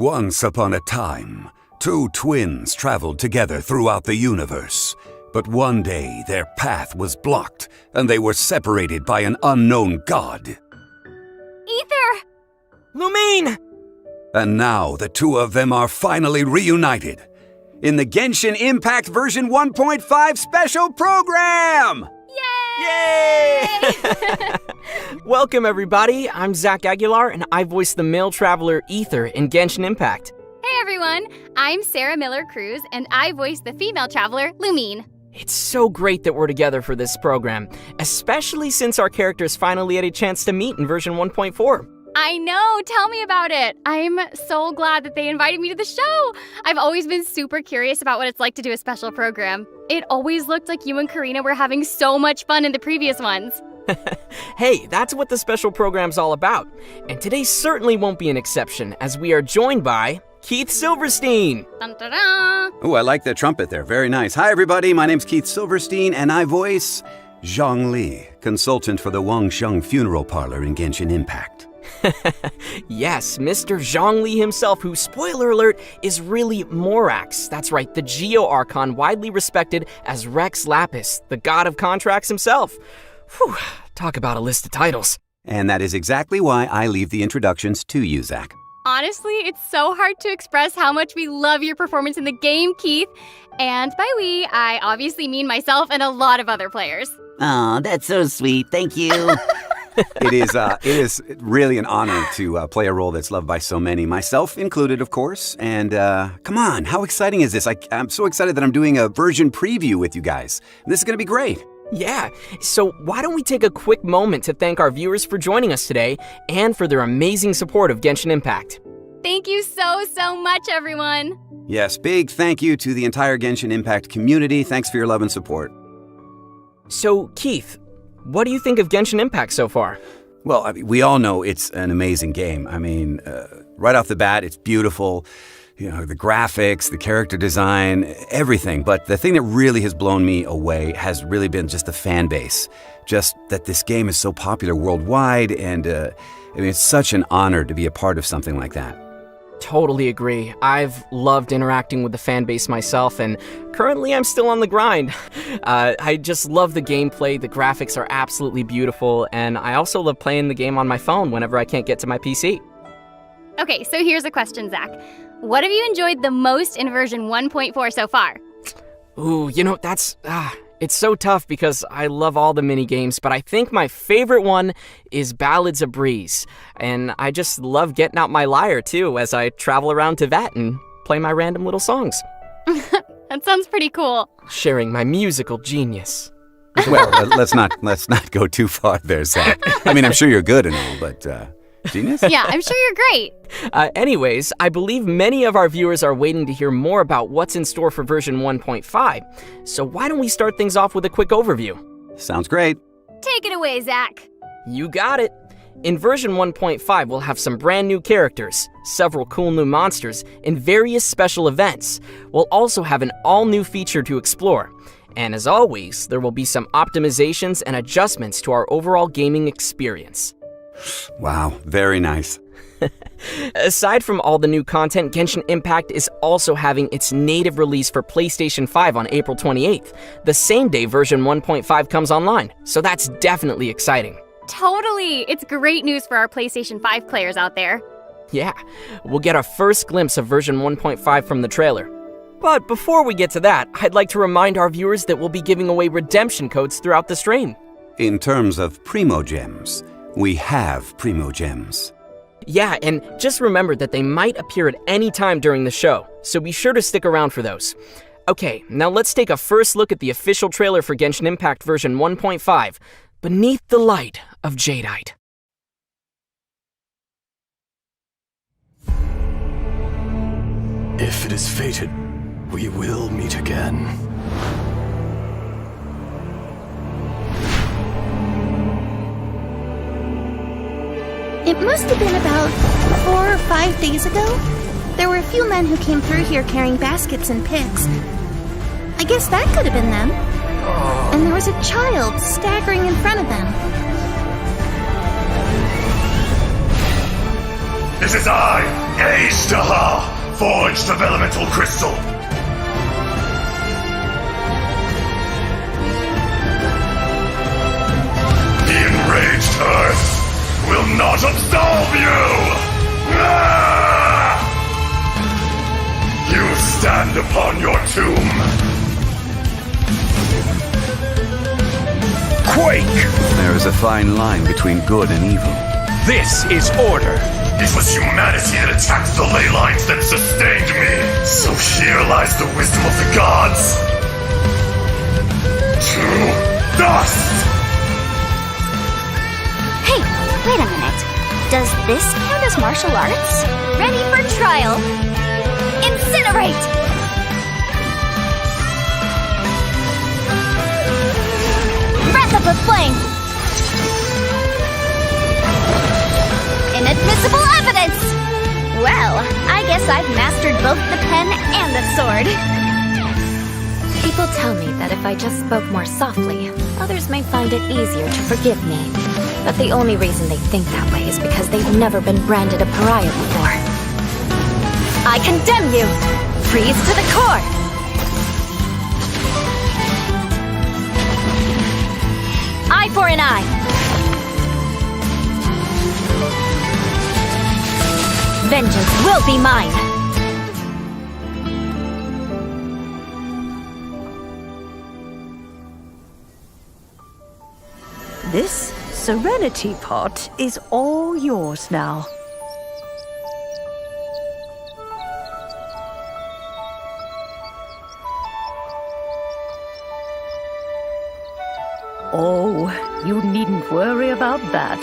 Once upon a time, two twins traveled together throughout the universe. But one day, their path was blocked, and they were separated by an unknown god. Ether! Lumine! And now, the two of them are finally reunited in the Genshin Impact version 1.5 special program! Yay! Welcome, everybody. I'm Zach Aguilar, and I voice the male traveler Ether in Genshin Impact. Hey, everyone. I'm Sarah Miller-Cruz, and I voice the female traveler, Lumine. It's so great that we're together for this program, especially since our characters finally had a chance to meet in version 1.4. I know! Tell me about it! I'm so glad that they invited me to the show! I've always been super curious about what it's like to do a special program. It always looked like you and Karina were having so much fun in the previous ones. Hey, that's what the special program's all about. And today certainly won't be an exception, as we are joined by Keith Silverstein. Dun-da-da! Oh, I like the trumpet there. Very nice. Hi, everybody. My name's Keith Silverstein, and I voice Zhang Li, consultant for the Wangsheng Funeral Parlor in Genshin Impact. Yes, Mr. Zhongli himself, who, spoiler alert, is really Morax. That's right, the Geo-Archon widely respected as Rex Lapis, the god of contracts himself. Whew, talk about a list of titles. And that is exactly why I leave the introductions to you, Zach. Honestly, it's so hard to express how much we love your performance in the game, Keith. And by we, I obviously mean myself and a lot of other players. Oh, that's so sweet. Thank you. It is really an honor to play a role that's loved by so many, myself included, of course. And come on, how exciting is this? I'm so excited that I'm doing a version preview with you guys. This is going to be great. Yeah, so why don't we take a quick moment to thank our viewers for joining us today and for their amazing support of Genshin Impact. Thank you so much, everyone. Yes, big thank you to the entire Genshin Impact community. Thanks for your love and support. So, Keith, what do you think of Genshin Impact so far? Well, we all know it's an amazing game. I mean, right off the bat, it's beautiful. You know, the graphics, the character design, everything. But the thing that really has blown me away has really been just the fan base. Just that this game is so popular worldwide, and it's such an honor to be a part of something like that. Totally agree. I've loved interacting with the fan base myself, and currently I'm still on the grind. I just love the gameplay, the graphics are absolutely beautiful, and I also love playing the game on my phone whenever I can't get to my PC. Okay, so here's a question, Zach. What have you enjoyed the most in version 1.4 so far? Ooh, it's so tough because I love all the mini-games, but I think my favorite one is Ballads of Breeze. And I just love getting out my lyre, too, as I travel around Teyvat and play my random little songs. That sounds pretty cool. Sharing my musical genius. Well, let's not go too far there, Zach. I mean, I'm sure you're good and all, but genius? Yeah, I'm sure you're great. Anyways, I believe many of our viewers are waiting to hear more about what's in store for version 1.5. So why don't we start things off with a quick overview? Sounds great. Take it away, Zach. You got it. In version 1.5, we'll have some brand new characters, several cool new monsters, and various special events. We'll also have an all-new feature to explore. And as always, there will be some optimizations and adjustments to our overall gaming experience. Wow, very nice. Aside from all the new content, Genshin Impact is also having its native release for PlayStation 5 on April 28th, the same day version 1.5 comes online, so that's definitely exciting. Totally! It's great news for our PlayStation 5 players out there. Yeah, we'll get our first glimpse of version 1.5 from the trailer. But before we get to that, I'd like to remind our viewers that we'll be giving away redemption codes throughout the stream. In terms of Primogems, we have Primogems. Yeah, and just remember that they might appear at any time during the show, so be sure to stick around for those. Okay, now let's take a first look at the official trailer for Genshin Impact version 1.5, Beneath the Light of Jadeite. If it is fated, we will meet again. It must have been about 4 or 5 days ago. There were a few men who came through here carrying baskets and picks. I guess that could have been them. And there was a child staggering in front of them. It is I, Ashtaha, forged of elemental crystal. The enraged earth will not absolve you! Ah! You stand upon your tomb. Quake! There is a fine line between good and evil. This is order. It was humanity that attacked the ley lines that sustained me. So here lies the wisdom of the gods. To dust! Hey, wait a minute. Does this count as martial arts? Ready for trial. Incinerate! Breath of the flame! Inadmissible evidence! Well, I guess I've mastered both the pen and the sword. People tell me that if I just spoke more softly, others may find it easier to forgive me. But the only reason they think that way is because they've never been branded a pariah before. I condemn you! Freeze to the core! Eye for an eye! Vengeance will be mine! This Serenity Pot is all yours now. Oh, you needn't worry about that.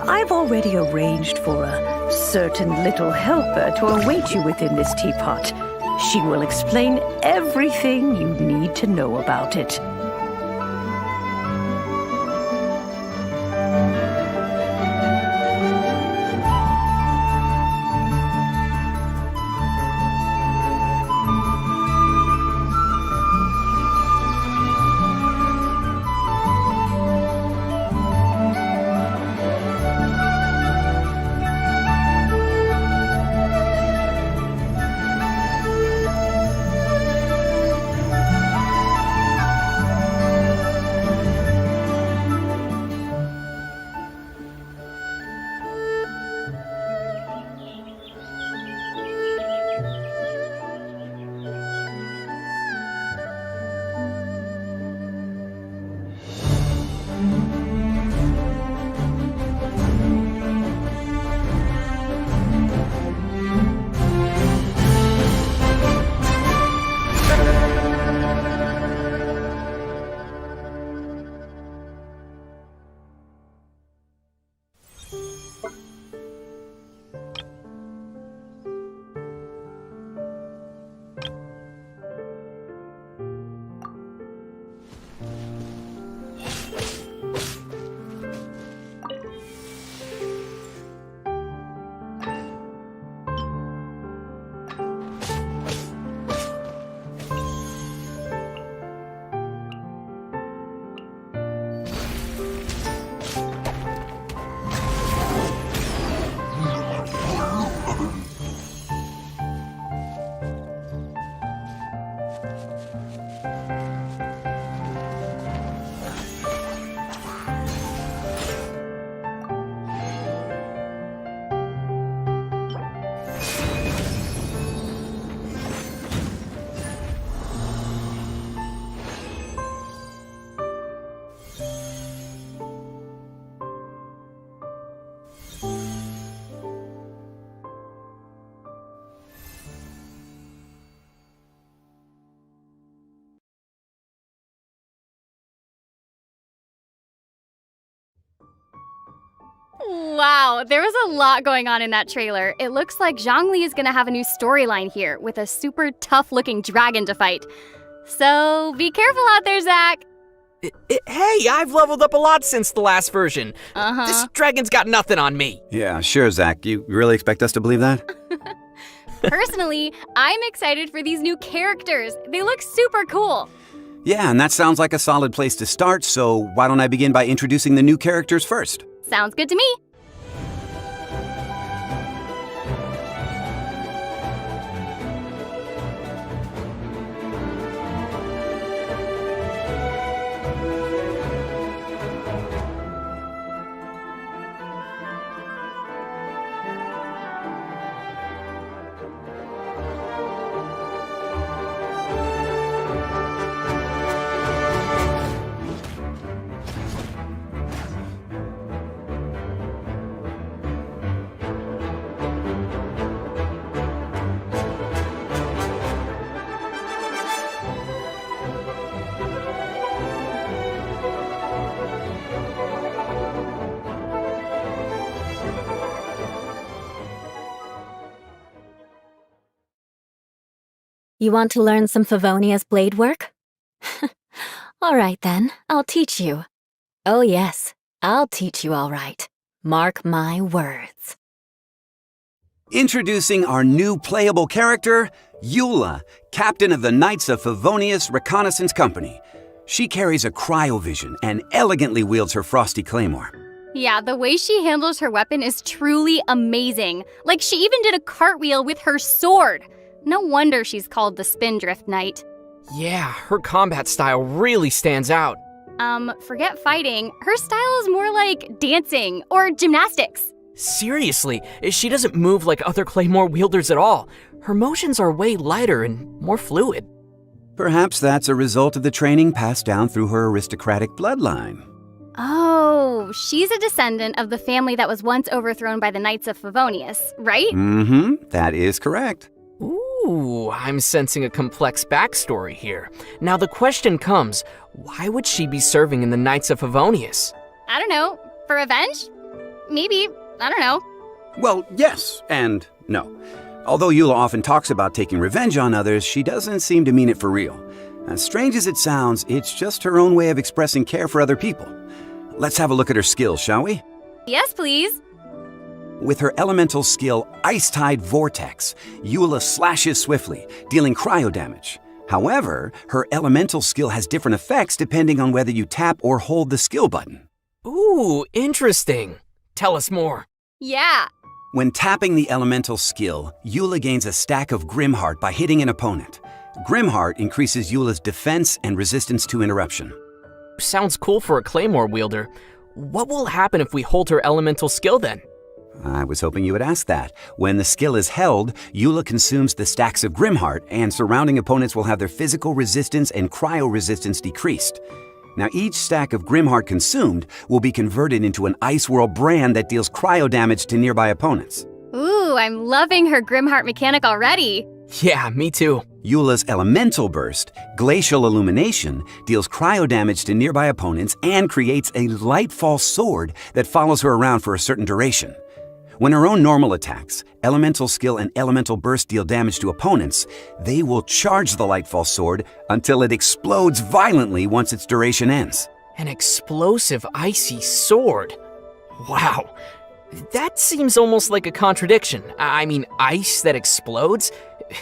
I've already arranged for a certain little helper to await you within this teapot. She will explain everything you need to know about it. Wow, there was a lot going on in that trailer. It looks like Zhongli is gonna have a new storyline here with a super tough-looking dragon to fight. So be careful out there, Zach. Hey, I've leveled up a lot since the last version. Uh-huh. This dragon's got nothing on me. Yeah, sure, Zach. You really expect us to believe that? Personally, I'm excited for these new characters. They look super cool. Yeah, and that sounds like a solid place to start, so why don't I begin by introducing the new characters first? Sounds good to me. You want to learn some Favonia's blade work? All right then, I'll teach you. Oh yes, I'll teach you all right. Mark my words. Introducing our new playable character, Eula, captain of the Knights of Favonius Reconnaissance Company. She carries a cryovision and elegantly wields her frosty claymore. Yeah, the way she handles her weapon is truly amazing. Like, she even did a cartwheel with her sword. No wonder she's called the Spindrift Knight. Yeah, her combat style really stands out. Forget fighting. Her style is more like dancing or gymnastics. Seriously, she doesn't move like other claymore wielders at all. Her motions are way lighter and more fluid. Perhaps that's a result of the training passed down through her aristocratic bloodline. Oh, she's a descendant of the family that was once overthrown by the Knights of Favonius, right? Mm-hmm, that is correct. Ooh, I'm sensing a complex backstory here. Now the question comes, why would she be serving in the Knights of Favonius? I don't know. For revenge? Maybe. I don't know. Well, yes and no. Although Eula often talks about taking revenge on others, she doesn't seem to mean it for real. As strange as it sounds, it's just her own way of expressing care for other people. Let's have a look at her skills, shall we? Yes, please. With her elemental skill, Ice-Tide Vortex, Eula slashes swiftly, dealing cryo damage. However, her elemental skill has different effects depending on whether you tap or hold the skill button. Ooh, interesting. Tell us more. Yeah. When tapping the elemental skill, Eula gains a stack of Grimheart by hitting an opponent. Grimheart increases Eula's defense and resistance to interruption. Sounds cool for a claymore wielder. What will happen if we hold her elemental skill then? I was hoping you would ask that. When the skill is held, Eula consumes the stacks of Grimheart, and surrounding opponents will have their physical resistance and cryo resistance decreased. Now, each stack of Grimheart consumed will be converted into an Ice World brand that deals cryo damage to nearby opponents. Ooh, I'm loving her Grimheart mechanic already. Yeah, me too. Eula's Elemental Burst, Glacial Illumination, deals cryo damage to nearby opponents and creates a Lightfall sword that follows her around for a certain duration. When her own normal attacks, Elemental Skill and Elemental Burst deal damage to opponents, they will charge the Lightfall sword until it explodes violently once its duration ends. An explosive icy sword. Wow. That seems almost like a contradiction. I mean, ice that explodes?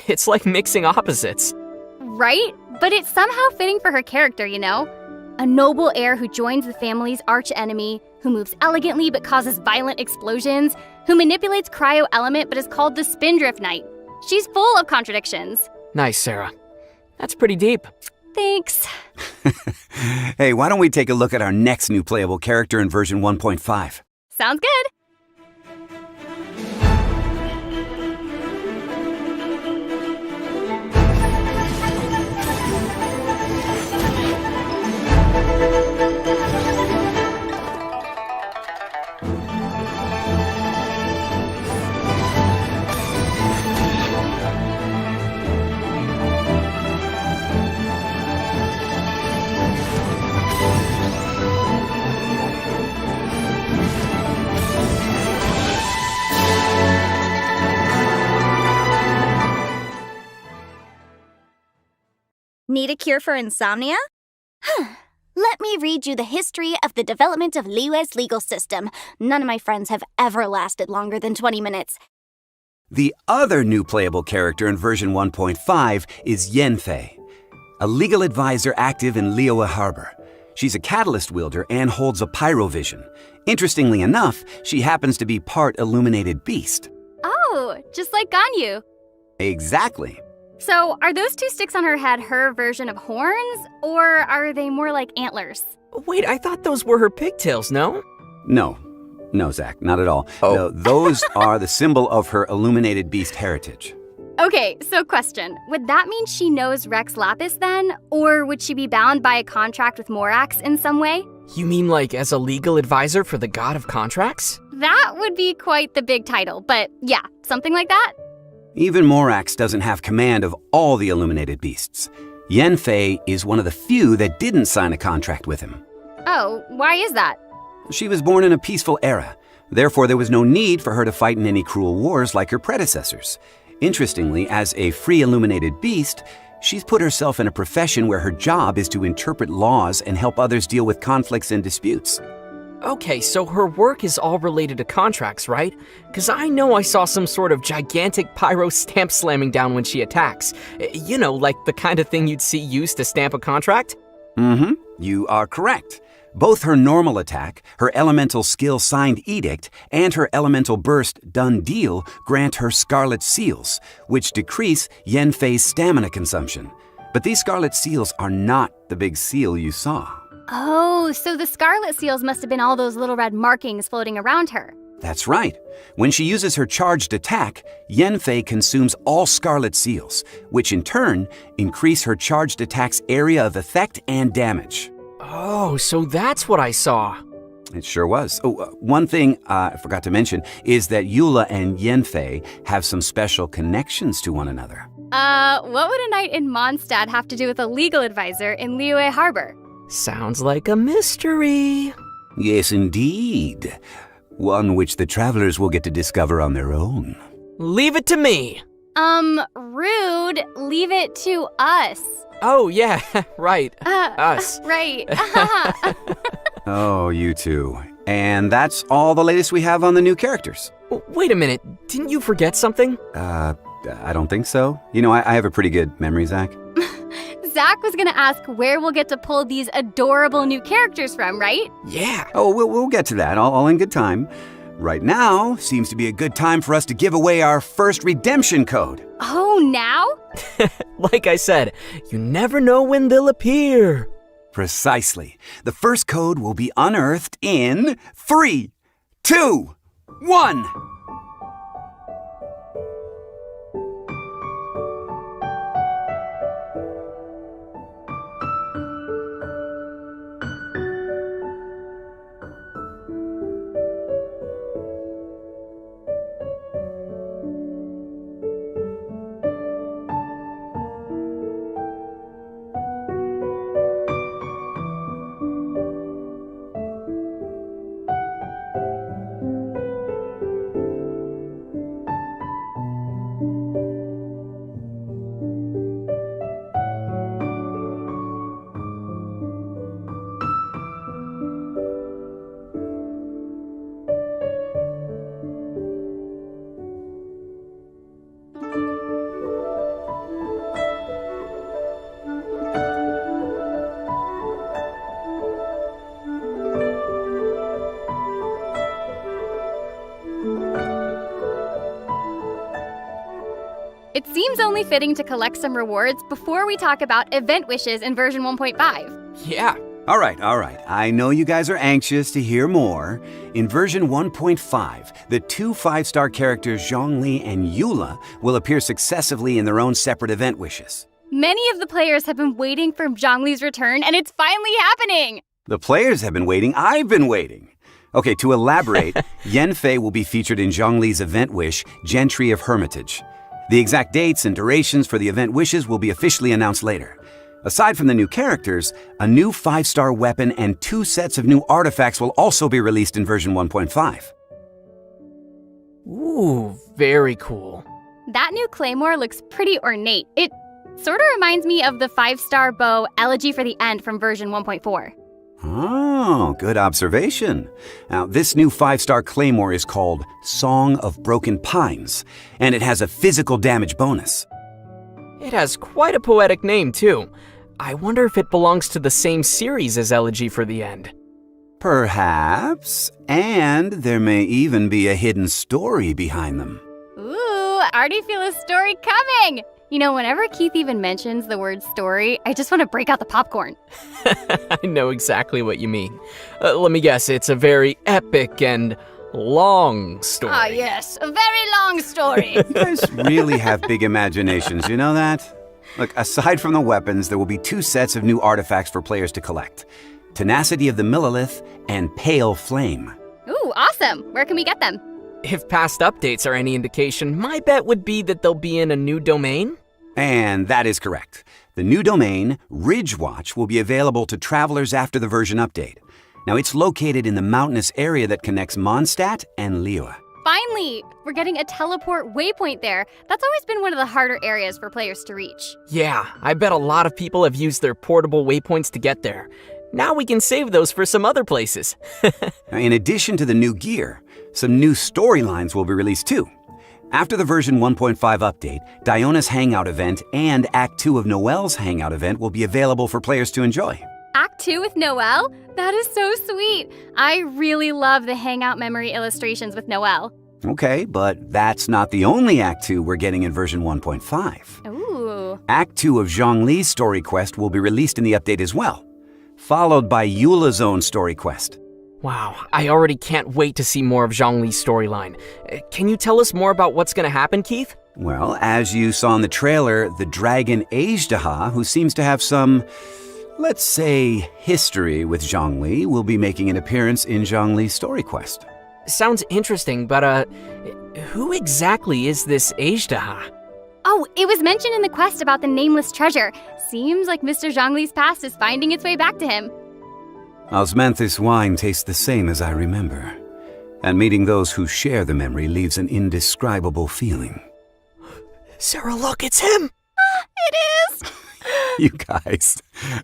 It's like mixing opposites. Right? But it's somehow fitting for her character, you know? A noble heir who joins the family's arch-enemy, who moves elegantly but causes violent explosions, who manipulates cryo element but is called the Spindrift Knight. She's full of contradictions. Nice, Sarah. That's pretty deep. Thanks. Hey, why don't we take a look at our next new playable character in version 1.5? Sounds good. Need a cure for insomnia? Let me read you the history of the development of Liyue's legal system. None of my friends have ever lasted longer than 20 minutes. The other new playable character in version 1.5 is Yenfei, a legal advisor active in Liyue Harbor. She's a catalyst wielder and holds a pyrovision. Interestingly enough, she happens to be part illuminated beast. Oh, just like Ganyu. Exactly. So, are those two sticks on her head her version of horns, or are they more like antlers? Wait, I thought those were her pigtails, no? No, Zach, not at all. Oh. No, those are the symbol of her illuminated beast heritage. Okay, so question. Would that mean she knows Rex Lapis then? Or would she be bound by a contract with Morax in some way? You mean like as a legal advisor for the god of contracts? That would be quite the big title, but yeah, something like that. Even Morax doesn't have command of all the illuminated beasts. Yenfei is one of the few that didn't sign a contract with him. Oh, why is that? She was born in a peaceful era. Therefore, there was no need for her to fight in any cruel wars like her predecessors. Interestingly, as a free illuminated beast, she's put herself in a profession where her job is to interpret laws and help others deal with conflicts and disputes. Okay, so her work is all related to contracts, right? Because I know I saw some sort of gigantic pyro stamp slamming down when she attacks. You know, like the kind of thing you'd see used to stamp a contract? Mm-hmm. You are correct. Both her normal attack, her elemental skill signed edict, and her elemental burst done deal grant her scarlet seals, which decrease Yenfei's stamina consumption. But these scarlet seals are not the big seal you saw. Oh, so the scarlet seals must have been all those little red markings floating around her. That's right. When she uses her charged attack, Yenfei consumes all scarlet seals, which in turn increase her charged attack's area of effect and damage. Oh, so that's what I saw. It sure was. Oh, one thing I forgot to mention is that Eula and Yenfei have some special connections to one another. What would a night in Mondstadt have to do with a legal advisor in Liyue Harbor? Sounds like a mystery. Yes, indeed. One which the travelers will get to discover on their own. Leave it to me. Rude. Leave it to us. Oh, yeah, right. Us. Right. Oh, you two. And that's all the latest we have on the new characters. Wait a minute. Didn't you forget something? I don't think so. You know, I have a pretty good memory, Zach. Zach was gonna ask where we'll get to pull these adorable new characters from, right? Yeah. Oh, we'll get to that, all in good time. Right now seems to be a good time for us to give away our first redemption code. Oh, now? Like I said, you never know when they'll appear. Precisely. The first code will be unearthed in 3, 2, 1. It seems only fitting to collect some rewards before we talk about event wishes in version 1.5. Yeah. All right. I know you guys are anxious to hear more. In version 1.5, the two 5-star characters Zhongli and Eula will appear successively in their own separate event wishes. Many of the players have been waiting for Zhongli's return, and it's finally happening! The players have been waiting. I've been waiting. Okay, to elaborate, Yenfei will be featured in Zhongli's event wish, Gentry of Hermitage. The exact dates and durations for the event wishes will be officially announced later. Aside from the new characters, a new 5-star weapon and 2 sets of new artifacts will also be released in version 1.5. Ooh, very cool. That new claymore looks pretty ornate. It sort of reminds me of the 5-star bow Elegy for the End from version 1.4. Oh, good observation. Now, this new 5-star claymore is called Song of Broken Pines, and it has a physical damage bonus. It has quite a poetic name, too. I wonder if it belongs to the same series as Elegy for the End. Perhaps, and there may even be a hidden story behind them. Ooh, I already feel a story coming! You know, whenever Keith even mentions the word story, I just want to break out the popcorn. I know exactly what you mean. Let me guess, it's a very epic and long story. Ah, yes, a very long story. You guys really have big imaginations, you know that? Look, aside from the weapons, there will be 2 sets of new artifacts for players to collect. Tenacity of the Millilith and Pale Flame. Ooh, awesome! Where can we get them? If past updates are any indication, my bet would be that they'll be in a new domain. And that is correct. The new domain, Ridgewatch, will be available to travelers after the version update. Now, it's located in the mountainous area that connects Mondstadt and Liyue. finally! We're getting a teleport waypoint there. That's always been one of the harder areas for players to reach. Yeah, I bet a lot of people have used their portable waypoints to get there. Now we can save those for some other places. In addition to the new gear, some new storylines will be released too. After the version 1.5 update, Diona's Hangout event and Act 2 of Noelle's Hangout event will be available for players to enjoy. Act 2 with Noelle? That is so sweet. I really love the Hangout memory illustrations with Noelle. Okay, but that's not the only Act 2 we're getting in version 1.5. Ooh. Act 2 of Zhongli's story quest will be released in the update as well, followed by Eula's own story quest. Wow, I already can't wait to see more of Zhongli's storyline. Can you tell us more about what's going to happen, Keith? Well, as you saw in the trailer, the dragon Ajdaha, who seems to have some, let's say, history with Zhongli, will be making an appearance in Zhongli's story quest. Sounds interesting, but who exactly is this Ajdaha? Oh, it was mentioned in the quest about the nameless treasure. Seems like Mr. Zhongli's past is finding its way back to him. Osmanthus wine tastes the same as I remember, and meeting those who share the memory leaves an indescribable feeling. Sarah, look, it's him! It is! You guys.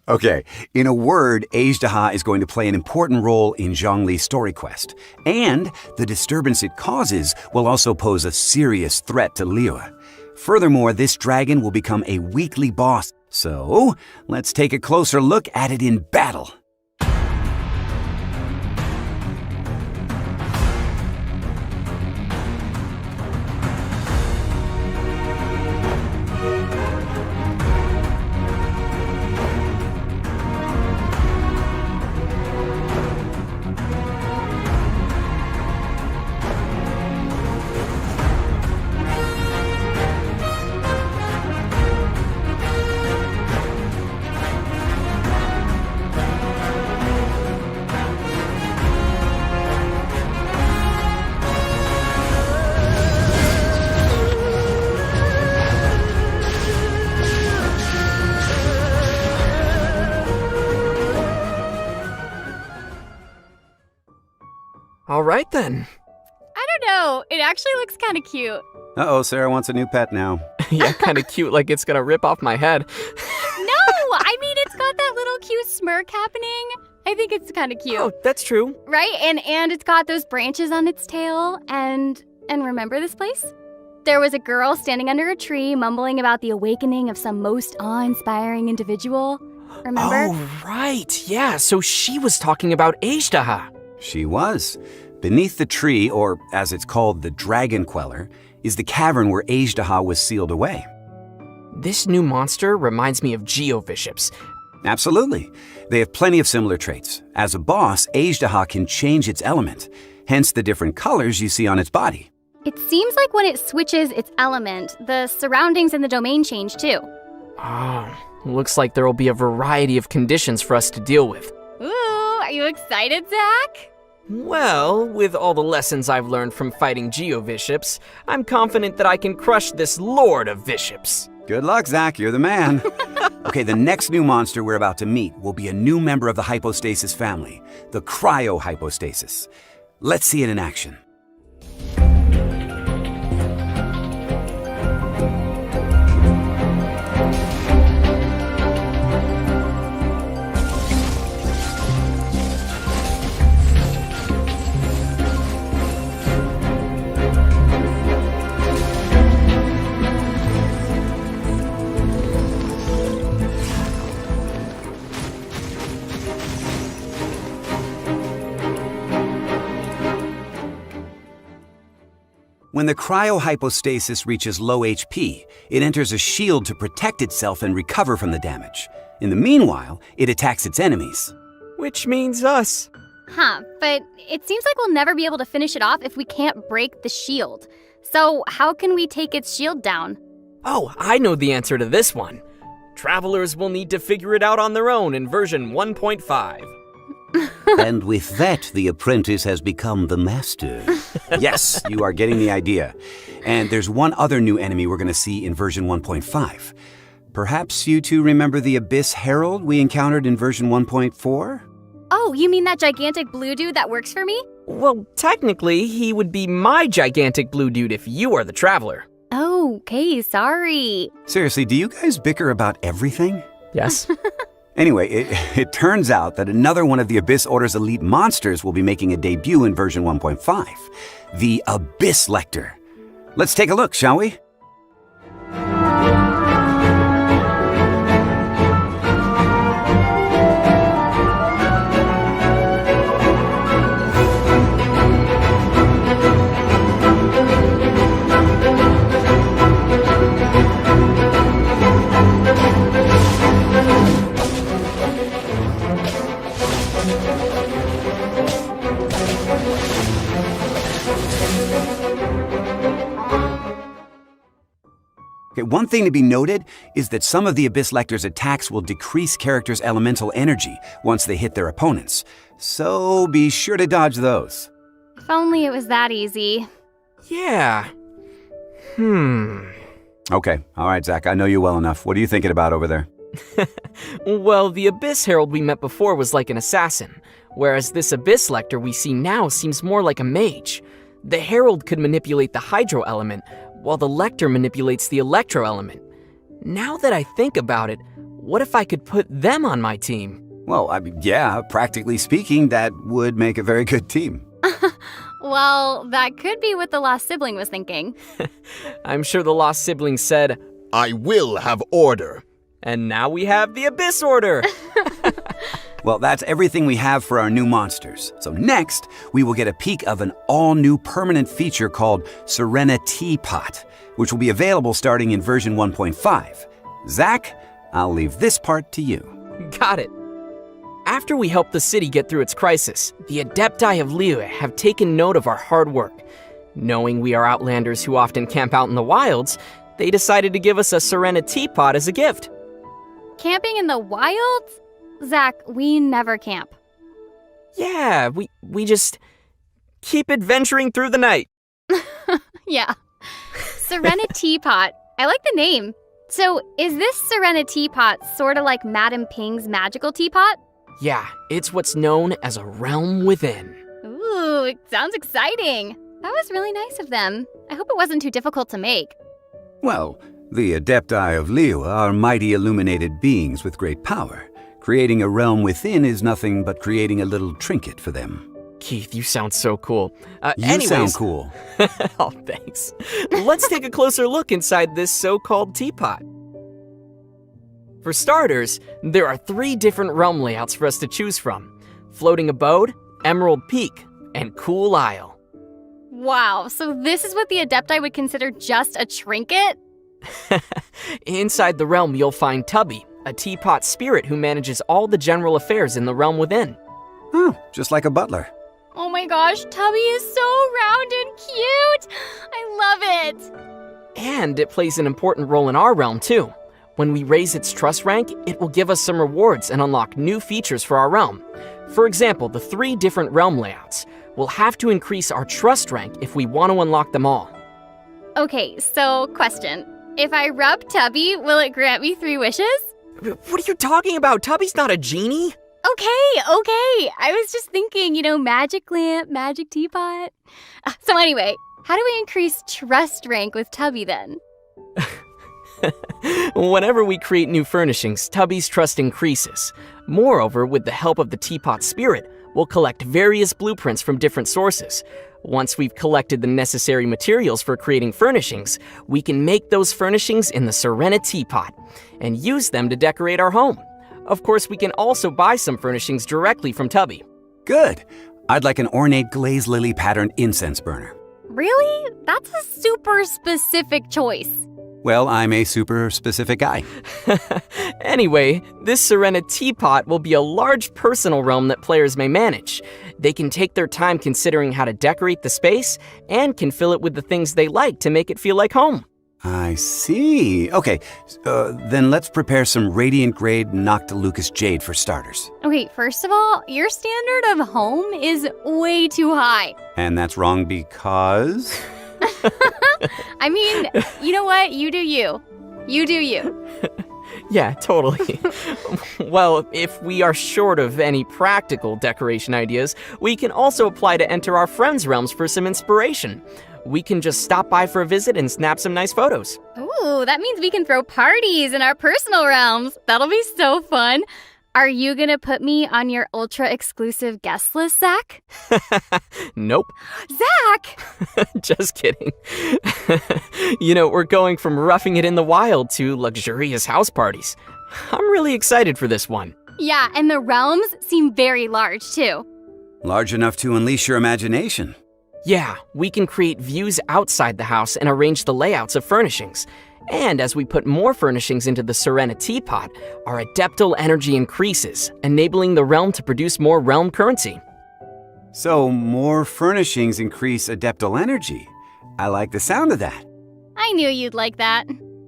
Okay, in a word, Ajdaha is going to play an important role in Zhongli's story quest, and the disturbance it causes will also pose a serious threat to Liyue. Furthermore, this dragon will become a weekly boss, so let's take a closer look at it in battle. All right, then. I don't know. It actually looks kind of cute. Uh-oh, Sarah wants a new pet now. Yeah, kind of cute, like it's gonna rip off my head. No! I mean, it's got that little cute smirk happening. I think it's kind of cute. Oh, that's true. Right? And it's got those branches on its tail. And remember this place? There was a girl standing under a tree mumbling about the awakening of some most awe-inspiring individual. Remember? Oh, right. Yeah, so she was talking about Ajdaha. She was. Beneath the tree, or as it's called, the Dragon Queller, is the cavern where Ajdaha was sealed away. This new monster reminds me of Geoviships. Absolutely. They have plenty of similar traits. As a boss, Ajdaha can change its element, hence the different colors you see on its body. It seems like when it switches its element, the surroundings and the domain change too. Looks like there will be a variety of conditions for us to deal with. Ooh, are you excited, Zach? Well, with all the lessons I've learned from fighting Geoviships, I'm confident that I can crush this Lord of Viships. Good luck, Zach. You're the man. Okay, the next new monster we're about to meet will be a new member of the hypostasis family, the cryohypostasis. Let's see it in action. When the cryohypostasis reaches low HP, it enters a shield to protect itself and recover from the damage. In the meanwhile, it attacks its enemies. Which means us. Huh, but it seems like we'll never be able to finish it off if we can't break the shield. So how can we take its shield down? Oh, I know the answer to this one. Travelers will need to figure it out on their own in version 1.5. And with that, the apprentice has become the master. Yes, you are getting the idea. And there's one other new enemy we're going to see in version 1.5. Perhaps you two remember the Abyss Herald we encountered in version 1.4? Oh, you mean that gigantic blue dude that works for me? Well, technically, he would be my gigantic blue dude if you are the traveler. Oh, okay, sorry. Seriously, do you guys bicker about everything? Yes. Anyway, it turns out that another one of the Abyss Order's elite monsters will be making a debut in version 1.5, the Abyss Lecter. Let's take a look, shall we? Okay, one thing to be noted is that some of the Abyss Lecter's attacks will decrease characters' elemental energy once they hit their opponents, so be sure to dodge those. If only it was that easy. Yeah. Okay, all right, Zach, I know you well enough. What are you thinking about over there? Well, the Abyss Herald we met before was like an assassin, whereas this Abyss Lecter we see now seems more like a mage. The Herald could manipulate the Hydro element, while the Lecter manipulates the Electro element. Now that I think about it, what if I could put them on my team? Well, yeah, practically speaking, that would make a very good team. Well, that could be what the lost sibling was thinking. I'm sure the lost sibling said, I will have order. and now we have the Abyss Order. Well, that's everything we have for our new monsters. So next, we will get a peek of an all-new permanent feature called Serenity Pot, which will be available starting in version 1.5. Zach, I'll leave this part to you. Got it. After we helped the city get through its crisis, the Adepti of Liyue have taken note of our hard work. Knowing we are outlanders who often camp out in the wilds, they decided to give us a Serenity Pot as a gift. Camping in the wilds? Zach, we never camp. Yeah, we just keep adventuring through the night. Yeah. Serenity Pot. I like the name. So, is this Serenity Pot sort of like Madame Ping's magical teapot? Yeah, it's what's known as a realm within. Ooh, it sounds exciting. That was really nice of them. I hope it wasn't too difficult to make. Well, the Adepti of Liyue are mighty illuminated beings with great power. Creating a realm within is nothing but creating a little trinket for them. Keith, you sound so cool. You sound cool. Oh, thanks. Let's take a closer look inside this so-called teapot. For starters, there are 3 different realm layouts for us to choose from: Floating Abode, Emerald Peak, and Cool Isle. Wow, so this is what the Adepti would consider just a trinket? Inside the realm, you'll find Tubby, a teapot spirit who manages all the general affairs in the realm within. Oh, just like a butler. Oh my gosh, Tubby is so round and cute! I love it! And it plays an important role in our realm, too. When we raise its trust rank, it will give us some rewards and unlock new features for our realm. For example, the 3 different realm layouts. We'll have to increase our trust rank if we want to unlock them all. Okay, so question. If I rub Tubby, will it grant me 3 wishes? What are you talking about? Tubby's not a genie. Okay. I was just thinking, magic lamp, magic teapot. So anyway, how do we increase trust rank with Tubby then? Whenever we create new furnishings, Tubby's trust increases. Moreover, with the help of the teapot spirit, we'll collect various blueprints from different sources. Once we've collected the necessary materials for creating furnishings, we can make those furnishings in the Serenity Pot and use them to decorate our home. Of course, we can also buy some furnishings directly from Tubby. Good. I'd like an ornate glaze lily patterned incense burner. Really? That's a super specific choice. Well, I'm a super specific guy. Anyway, this Serenity Pot will be a large personal realm that players may manage. They can take their time considering how to decorate the space and can fill it with the things they like to make it feel like home. I see. Okay, then let's prepare some Radiant Grade Noctilucous Jade for starters. Okay, first of all, your standard of home is way too high. And that's wrong because... I mean, you know what? You do you. You do you. Yeah, totally. Well, if we are short of any practical decoration ideas, we can also apply to enter our friends' realms for some inspiration. We can just stop by for a visit and snap some nice photos. Ooh, that means we can throw parties in our personal realms. That'll be so fun. Are you gonna put me on your ultra-exclusive guest list, Zach? Nope. Zach! Just kidding. We're going from roughing it in the wild to luxurious house parties. I'm really excited for this one. Yeah, and the realms seem very large, too. Large enough to unleash your imagination. Yeah, we can create views outside the house and arrange the layouts of furnishings. And as we put more furnishings into the Serena teapot, our adeptal energy increases, enabling the realm to produce more realm currency. So more furnishings increase adeptal energy. I like the sound of that. I knew you'd like that.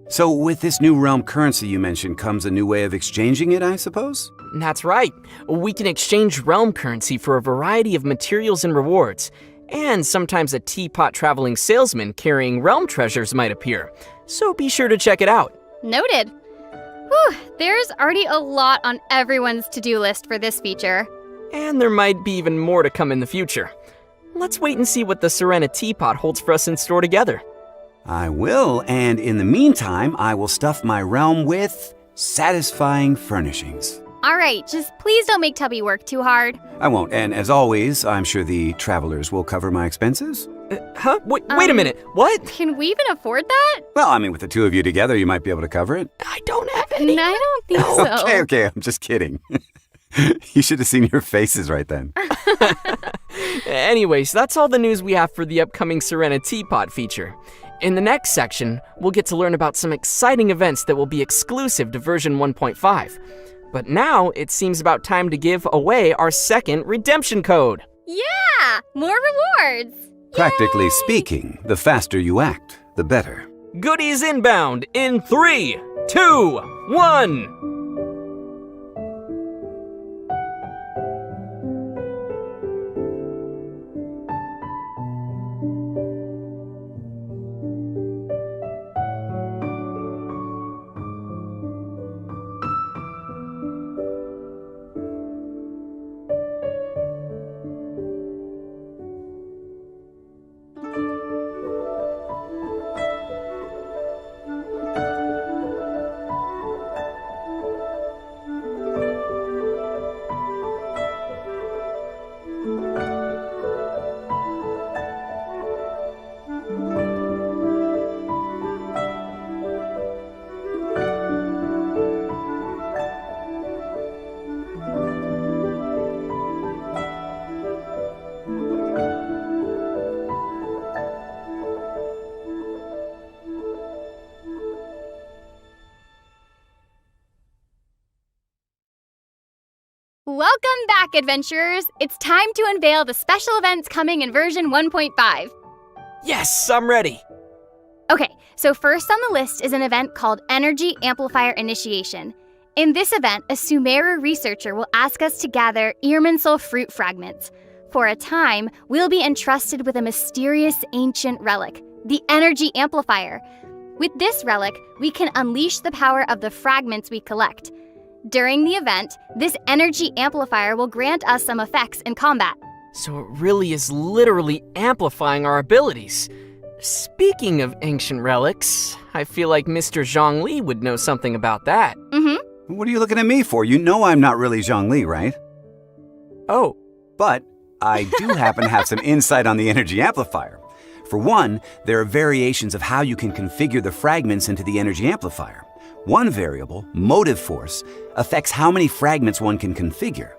So with this new realm currency you mentioned comes a new way of exchanging it, I suppose? That's right. We can exchange realm currency for a variety of materials and rewards. And sometimes a teapot traveling salesman carrying realm treasures might appear. So be sure to check it out. Noted. Whew, there's already a lot on everyone's to-do list for this feature. And there might be even more to come in the future. Let's wait and see what the Serena teapot holds for us in store together. I will, and in the meantime, I will stuff my realm with satisfying furnishings. All right, just please don't make Tubby work too hard. I won't, and as always, I'm sure the travelers will cover my expenses. Wait a minute, what? Can we even afford that? Well, I mean, with the two of you together, you might be able to cover it. I don't have any. I don't think so. Okay, I'm just kidding. You should have seen your faces right then. Anyways, that's all the news we have for the upcoming Serena Teapot feature. In the next section, we'll get to learn about some exciting events that will be exclusive to version 1.5. But now, it seems about time to give away our second redemption code. Yeah! More rewards! Practically speaking, the faster you act, the better. Goodies inbound in 3, 2, 1. Welcome back, adventurers! It's time to unveil the special events coming in version 1.5. Yes, I'm ready. Okay, so first on the list is an event called Energy Amplifier Initiation. In this event, a Sumeru researcher will ask us to gather Irminsul fruit fragments. For a time, we'll be entrusted with a mysterious ancient relic, the Energy Amplifier. With this relic, we can unleash the power of the fragments we collect. During the event, this energy amplifier will grant us some effects in combat. So it really is literally amplifying our abilities. Speaking of ancient relics, I feel like Mr. Zhongli would know something about that. Mm-hmm. What are you looking at me for? You know I'm not really Zhongli, right? Oh. But I do happen to have some insight on the energy amplifier. For one, there are variations of how you can configure the fragments into the energy amplifier. One variable, motive force, affects how many fragments one can configure.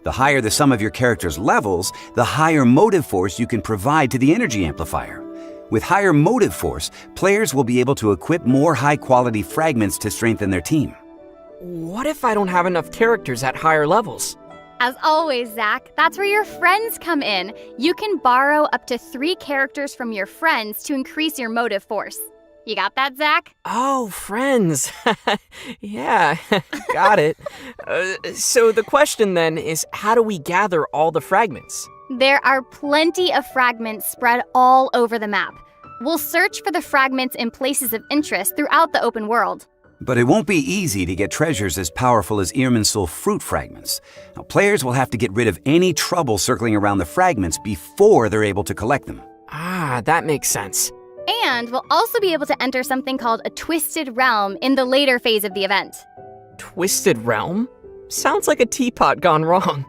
The higher the sum of your character's levels, the higher motive force you can provide to the energy amplifier. With higher motive force, players will be able to equip more high-quality fragments to strengthen their team. What if I don't have enough characters at higher levels? As always, Zach, that's where your friends come in. You can borrow up to 3 characters from your friends to increase your motive force. You got that, Zach? Oh, friends. Yeah, got it. So the question then is, how do we gather all the fragments? There are plenty of fragments spread all over the map. We'll search for the fragments in places of interest throughout the open world. But it won't be easy to get treasures as powerful as Irminsul fruit fragments. Now, players will have to get rid of any trouble circling around the fragments before they're able to collect them. Ah, that makes sense. And we'll also be able to enter something called a Twisted Realm in the later phase of the event. Twisted Realm? Sounds like a teapot gone wrong.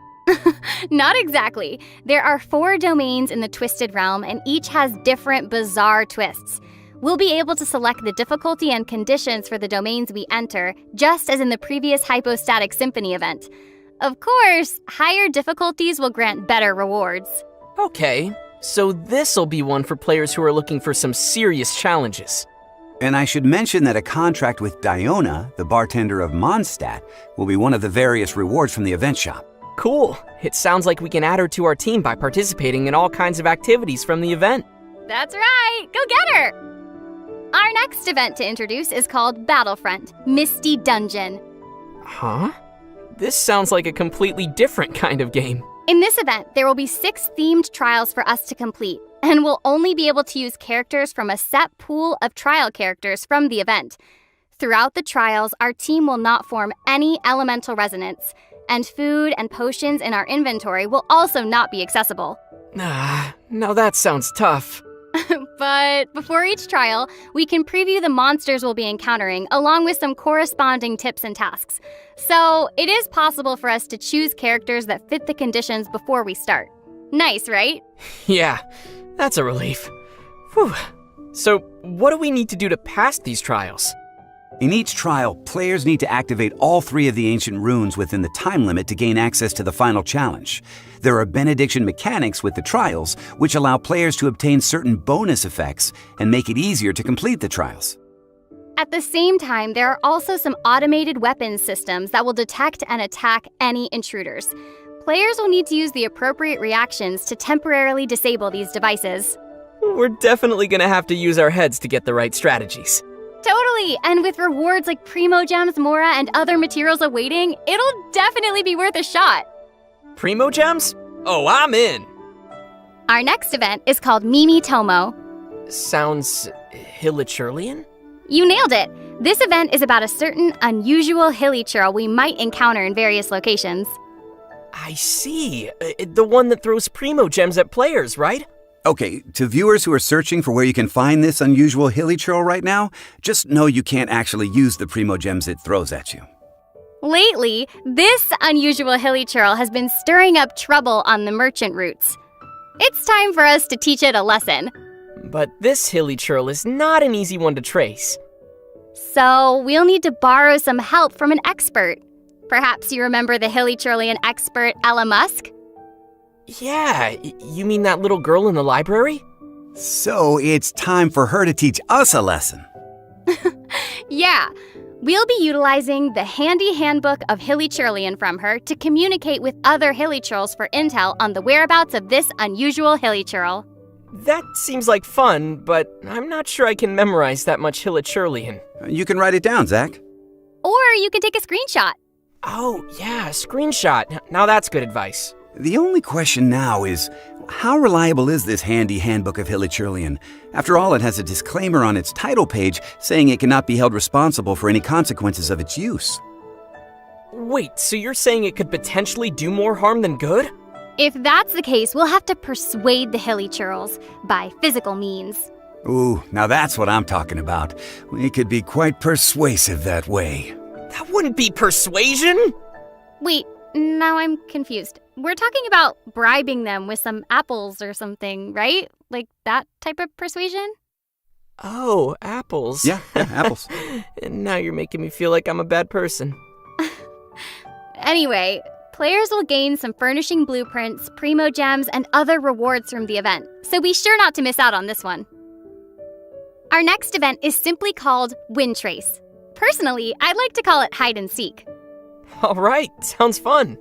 Not exactly. There are 4 domains in the Twisted Realm, and each has different bizarre twists. We'll be able to select the difficulty and conditions for the domains we enter, just as in the previous Hypostatic Symphony event. Of course, higher difficulties will grant better rewards. Okay, so this'll be one for players who are looking for some serious challenges. And I should mention that a contract with Diona, the bartender of Mondstadt, will be one of the various rewards from the event shop. Cool. It sounds like we can add her to our team by participating in all kinds of activities from the event. That's right! Go get her! Our next event to introduce is called Battlefront, Misty Dungeon. Huh? This sounds like a completely different kind of game. In this event, there will be 6 themed trials for us to complete, and we'll only be able to use characters from a set pool of trial characters from the event. Throughout the trials, our team will not form any elemental resonance, and food and potions in our inventory will also not be accessible. Now that sounds tough. But before each trial, we can preview the monsters we'll be encountering, along with some corresponding tips and tasks. So it is possible for us to choose characters that fit the conditions before we start. Nice, right? Yeah, that's a relief. Whew. So what do we need to do to pass these trials? In each trial, players need to activate all 3 of the ancient runes within the time limit to gain access to the final challenge. There are benediction mechanics with the trials, which allow players to obtain certain bonus effects and make it easier to complete the trials. At the same time, there are also some automated weapons systems that will detect and attack any intruders. Players will need to use the appropriate reactions to temporarily disable these devices. We're definitely gonna have to use our heads to get the right strategies. Totally! And with rewards like Primo Gems, Mora, and other materials awaiting, it'll definitely be worth a shot. Primo Gems? Oh, I'm in! Our next event is called Mimi Tomo. Sounds Hilichurlian? You nailed it! This event is about a certain unusual hilichurl we might encounter in various locations. I see. The one that throws Primo Gems at players, right? Okay, to viewers who are searching for where you can find this unusual hilichurl right now, just know you can't actually use the Primo Gems it throws at you. Lately, this unusual hilichurl has been stirring up trouble on the merchant routes. It's time for us to teach it a lesson. But this hilichurl is not an easy one to trace. So we'll need to borrow some help from an expert. Perhaps you remember the hilichurlian expert Ella Musk? Yeah, you mean that little girl in the library? So it's time for her to teach us a lesson. Yeah, we'll be utilizing the handy handbook of hilichurlian from her to communicate with other hilichurls for intel on the whereabouts of this unusual hilichurl. That seems like fun, but I'm not sure I can memorize that much hilichurlian. You can write it down, Zach. Or you can take a screenshot. Oh, yeah, screenshot. Now that's good advice. The only question now is, how reliable is this handy handbook of hilichurlian? After all, it has a disclaimer on its title page saying it cannot be held responsible for any consequences of its use. Wait, so you're saying it could potentially do more harm than good? If that's the case, we'll have to persuade the hilichurls by physical means. Ooh, now that's what I'm talking about. We could be quite persuasive that way. That wouldn't be persuasion! Wait, now I'm confused. We're talking about bribing them with some apples or something, right? Like that type of persuasion? Oh, apples. Yeah, apples. And now you're making me feel like I'm a bad person. Anyway, players will gain some furnishing blueprints, Primo Gems, and other rewards from the event, so be sure not to miss out on this one. Our next event is simply called Wind Trace. Personally, I'd like to call it Hide and Seek. All right, sounds fun.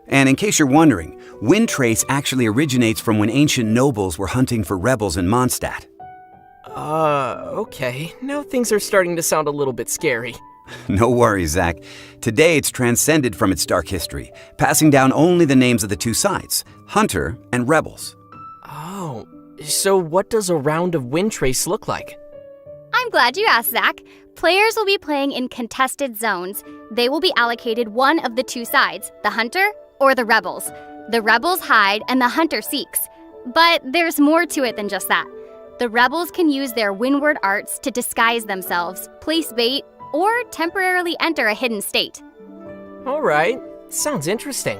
And in case you're wondering, Wind Trace actually originates from when ancient nobles were hunting for rebels in Mondstadt. Okay. Now things are starting to sound a little bit scary. No worries, Zach. Today it's transcended from its dark history, passing down only the names of the two sides, Hunter and Rebels. Oh, so what does a round of Wind Trace look like? I'm I'm glad you asked, Zach. Players will be playing in contested zones. They will be allocated one of the two sides, the hunter or the rebels. The rebels hide and the hunter seeks. But there's more to it than just that. The rebels can use their windward arts to disguise themselves, place bait, or temporarily enter a hidden state. All right, sounds interesting.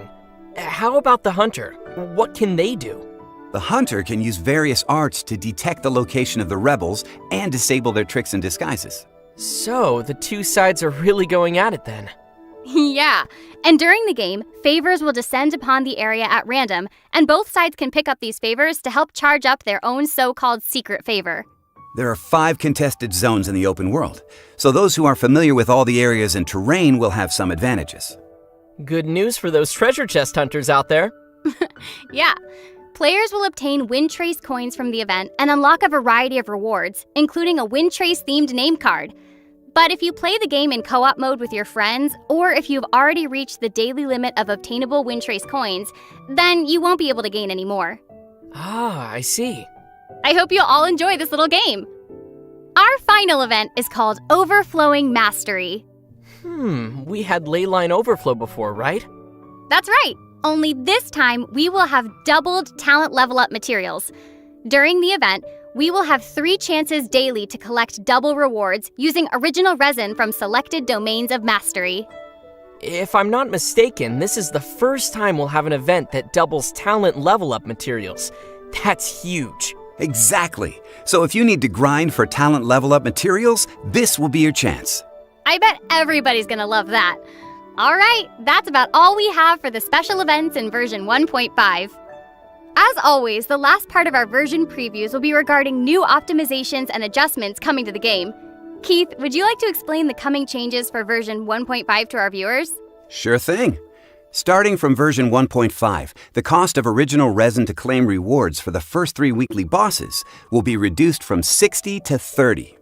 How about the hunter? What can they do? The hunter can use various arts to detect the location of the rebels and disable their tricks and disguises. So, the two sides are really going at it then. Yeah, and during the game, favors will descend upon the area at random, and both sides can pick up these favors to help charge up their own so-called secret favor. There are 5 contested zones in the open world, so those who are familiar with all the areas and terrain will have some advantages. Good news for those treasure chest hunters out there. Yeah. Players will obtain Wind Trace coins from the event and unlock a variety of rewards, including a Wind Trace-themed name card. But if you play the game in co-op mode with your friends, or if you've already reached the daily limit of obtainable Wind Trace coins, then you won't be able to gain any more. Ah, I see. I hope you'll all enjoy this little game. Our final event is called Overflowing Mastery. We had Leyline Overflow before, right? That's right. Only this time, we will have doubled talent level up materials. During the event, we will have 3 chances daily to collect double rewards using original resin from selected domains of mastery. If I'm not mistaken, this is the first time we'll have an event that doubles talent level up materials. That's huge. Exactly. So if you need to grind for talent level up materials, this will be your chance. I bet everybody's gonna love that. All right, that's about all we have for the special events in version 1.5. As always, the last part of our version previews will be regarding new optimizations and adjustments coming to the game. Keith, would you like to explain the coming changes for version 1.5 to our viewers? Sure thing. Starting from version 1.5, the cost of original resin to claim rewards for the first 3 weekly bosses will be reduced from 60 to 30.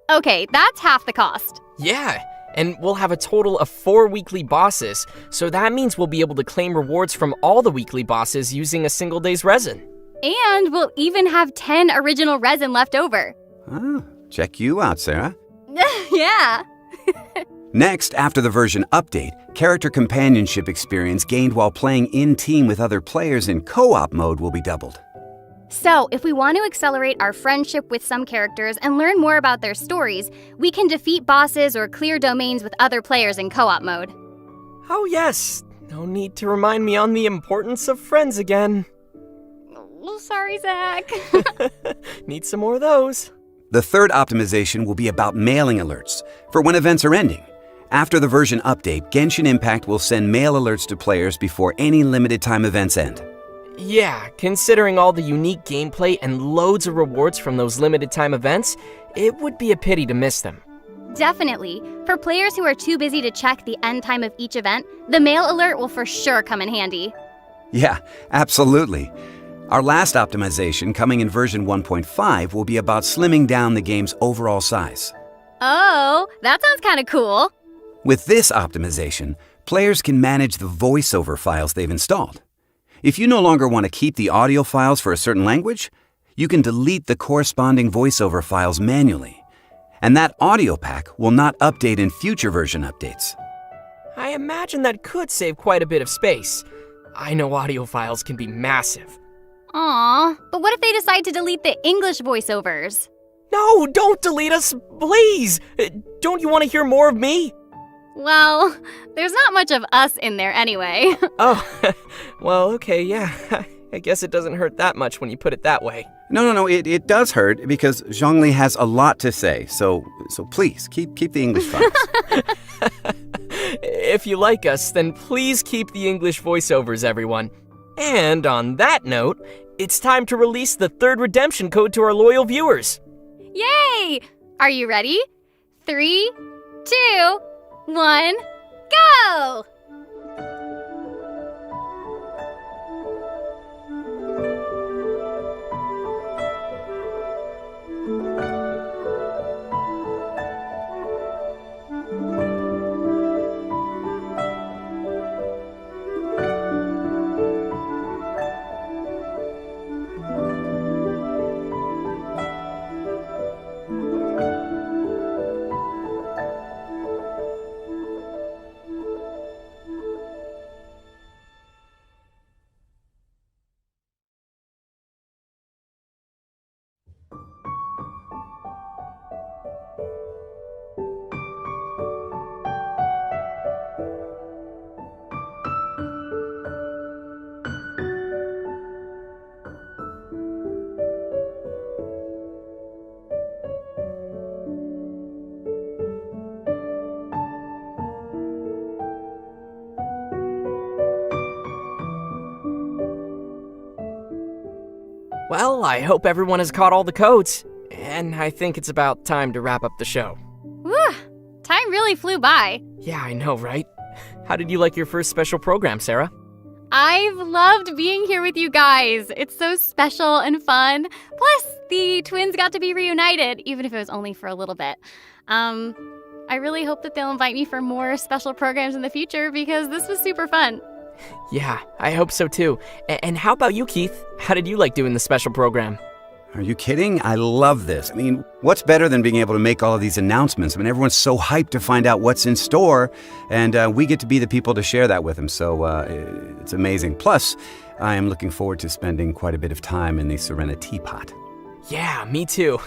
Okay, that's half the cost. Yeah, and we'll have a total of 4 weekly bosses, so that means we'll be able to claim rewards from all the weekly bosses using a single day's resin. And we'll even have 10 original resin left over. Ah, check you out, Sarah. Yeah. Next, after the version update, character companionship experience gained while playing in-team with other players in co-op mode will be doubled. So, if we want to accelerate our friendship with some characters and learn more about their stories, we can defeat bosses or clear domains with other players in co-op mode. Oh yes, no need to remind me on the importance of friends again. Oh, sorry, Zach. Need some more of those. The third optimization will be about mailing alerts for when events are ending. After the version update, Genshin Impact will send mail alerts to players before any limited time events end. Yeah, considering all the unique gameplay and loads of rewards from those limited time events, it would be a pity to miss them. Definitely. For players who are too busy to check the end time of each event, the mail alert will for sure come in handy. Yeah, absolutely. Our last optimization, coming in version 1.5, will be about slimming down the game's overall size. Oh, that sounds kind of cool. With this optimization, players can manage the voiceover files they've installed. If you no longer want to keep the audio files for a certain language, you can delete the corresponding voiceover files manually. And that audio pack will not update in future version updates. I imagine that could save quite a bit of space. I know audio files can be massive. Aw, but what if they decide to delete the English voiceovers? No, don't delete us, please! Don't you want to hear more of me? Well, there's not much of us in there anyway. Oh, well, okay, yeah. I guess it doesn't hurt that much when you put it that way. No, it does hurt because Zhongli has a lot to say, so please, keep the English files. If you like us, then please keep the English voiceovers, everyone. And on that note, it's time to release the 3rd redemption code to our loyal viewers. Yay! Are you ready? 3, 2, 1, go! Well, I hope everyone has caught all the codes, and I think it's about time to wrap up the show. Whew, time really flew by. Yeah, I know, right? How did you like your first special program, Sarah? I've loved being here with you guys. It's so special and fun. Plus, the twins got to be reunited, even if it was only for a little bit. I really hope that they'll invite me for more special programs in the future because this was super fun. Yeah, I hope so too. And how about you, Keith? How did you like doing the special program? Are you kidding? I love this. I mean, what's better than being able to make all of these announcements? I mean, everyone's so hyped to find out what's in store, and we get to be the people to share that with them, so it's amazing. Plus, I am looking forward to spending quite a bit of time in the Serena teapot. Yeah, me too.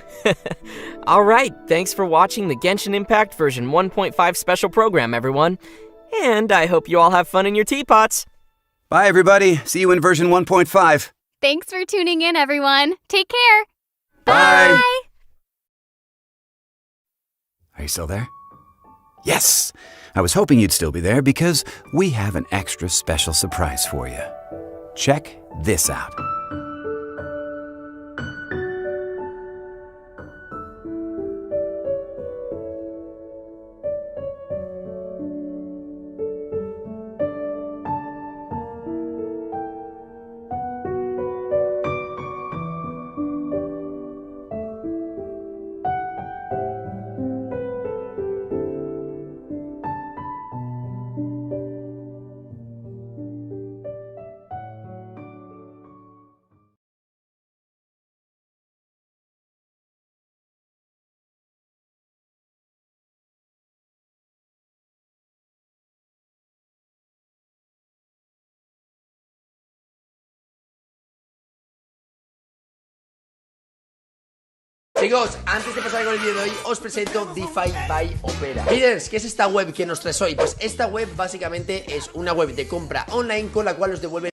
All right, thanks for watching the Genshin Impact version 1.5 special program, everyone. And I hope you all have fun in your teapots. Bye, everybody. See you in version 1.5. Thanks for tuning in, everyone. Take care. Bye. Bye. Are you still there? Yes! I was hoping you'd still be there because we have an extra special surprise for you. Check this out. Chicos, antes de pasar con el vídeo de hoy, os presento DeFi by Opera. Haters, ¿qué es esta web que nos trae hoy? Pues esta web básicamente es una web de compra online con la cual os devuelve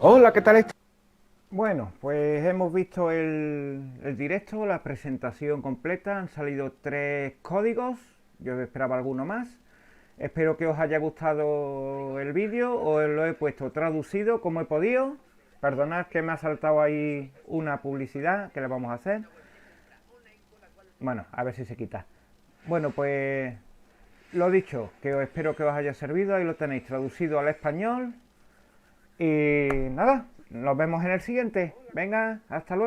Hola, ¿qué tal? Bueno, pues hemos visto el directo, la presentación completa. Han salido 3 códigos. Yo esperaba alguno más. Espero que os haya gustado el vídeo. Os lo he puesto traducido como he podido. Perdonad que me ha saltado ahí una publicidad que le vamos a hacer. Bueno, a ver si se quita. Bueno, pues lo dicho, que os espero que os haya servido. Ahí lo tenéis traducido al español. Y nada, nos vemos en el siguiente. Venga, hasta luego.